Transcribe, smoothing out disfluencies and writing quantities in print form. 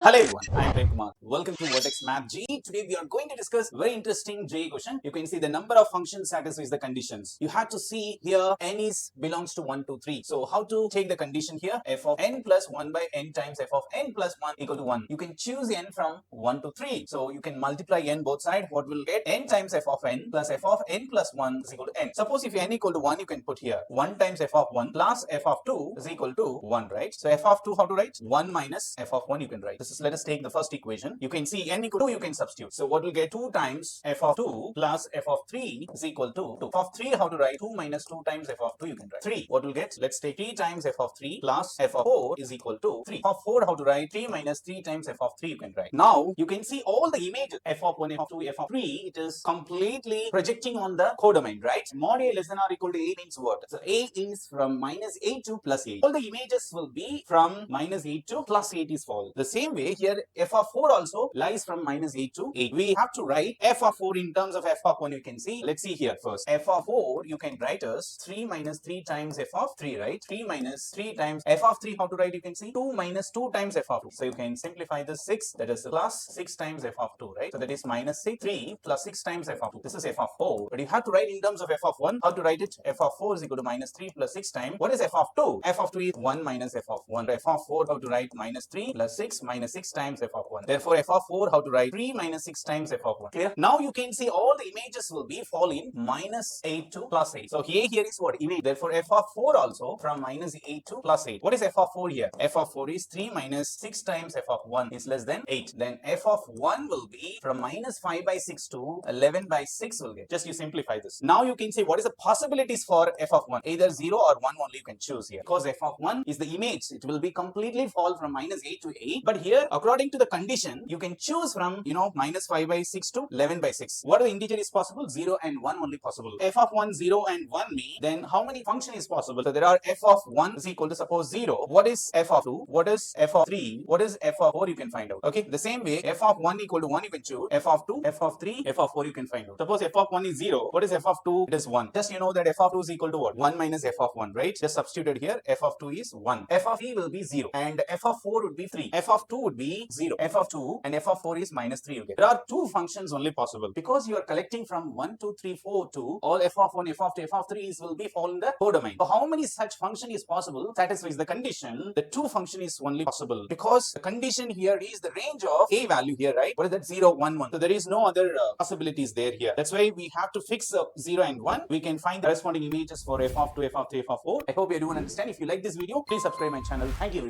Hello everyone, I am Kumar. Welcome to Vertex Math JEE. Today we are going to discuss very interesting JEE question. You can see the number of functions satisfies the conditions. You have to see here n is belongs to 1, 2, 3. So how to take the condition here? F of n plus 1 by n times f of n plus 1 equal to 1. You can choose n from 1 to 3. So you can multiply n both sides. What will get? N times f of n plus f of n plus 1 is equal to n. Suppose if n equal to 1, you can put here 1 times f of 1 plus f of 2 is equal to 1, right? So f of 2 how to write? 1 minus f of 1 you can write. Let us take the first equation. You can see n equal to 2, you can substitute. So what will get? 2 times f of 2 plus f of 3 is equal to 2. F of 3 how to write? 2 minus 2 times f of 2 you can write. 3. What will get? Let's take 3 times f of 3 plus f of 4 is equal to 3. F of 4 how to write? 3 minus 3 times f of 3 you can write. Now you can see all the images f of 1, f of 2, f of 3. It is completely projecting on the codomain, right? Mod a less than or equal to 8 means what? So a is from minus 8 to plus 8. All the images will be from minus 8 to plus 8 is false. The same way here f of 4 also lies from minus 8 to 8. We have to write f of 4 in terms of f of 1. You can see. Let's see here first. F of 4 you can write as 3 minus 3 times f of 3, right? 3 minus 3 times f of 3 how to write? You can see 2 minus 2 times f of 2. So you can simplify this 6, that is plus 6 times f of 2, right? So that is minus 6, 3 plus 6 times f of 2. This is f of 4. But you have to write in terms of f of 1. How to write it? F of 4 is equal to minus 3 plus 6 times. What is f of 2? F of 2 is 1 minus f of 1. F of 4 how to write? Minus 3 plus 6 minus 6 times f of 1. Therefore f of 4 how to write? 3 minus 6 times f of 1. Clear? Now you can see all the images will be fall in minus 8 to plus 8. So here is what? Image. Therefore f of 4 also from minus 8 to plus 8. What is f of 4 here? F of 4 is 3 minus 6 times f of 1 is less than 8. Then f of 1 will be from minus 5 by 6 to 11 by 6 will get. Just you simplify this. Now you can say what is the possibilities for f of 1? Either 0 or 1 only you can choose here. Because f of 1 is the image. It will be completely fall from minus 8 to 8. But here according to the condition you can choose from minus 5 by 6 to 11 by 6. What are the integer is possible? 0 and 1 only possible. F of 1, 0 and 1 mean then how many function is possible? So there are f of 1 is equal to suppose 0. What is f of 2? What is f of 3? What is f of 4? You can find out. Okay. The same way f of 1 equal to 1 you can choose. F of 2, f of 3, f of 4 you can find out. Suppose f of 1 is 0. What is f of 2? It is 1. Just you know that f of 2 is equal to what? 1 minus f of 1, right? Just substituted here. F of 2 is 1. F of 3 will be 0 and f of 4 would be 3. F of 2 would be 0. F of 2 and f of 4 is minus 3 you get. There are two functions only possible because you are collecting from 1, 2, 3, 4 to all f of 1, f of 2, f of 3 will be fall in the codomain. So how many such function is possible satisfies the condition? The two function is only possible because the condition here is the range of a value here, right? What is that? 0, 1, 1. So there is no other possibilities there here. That's why we have to fix 0 and 1. We can find the corresponding images for f of 2, f of 3, f of 4. I hope you do understand. If you like this video, please subscribe my channel. Thank you very much.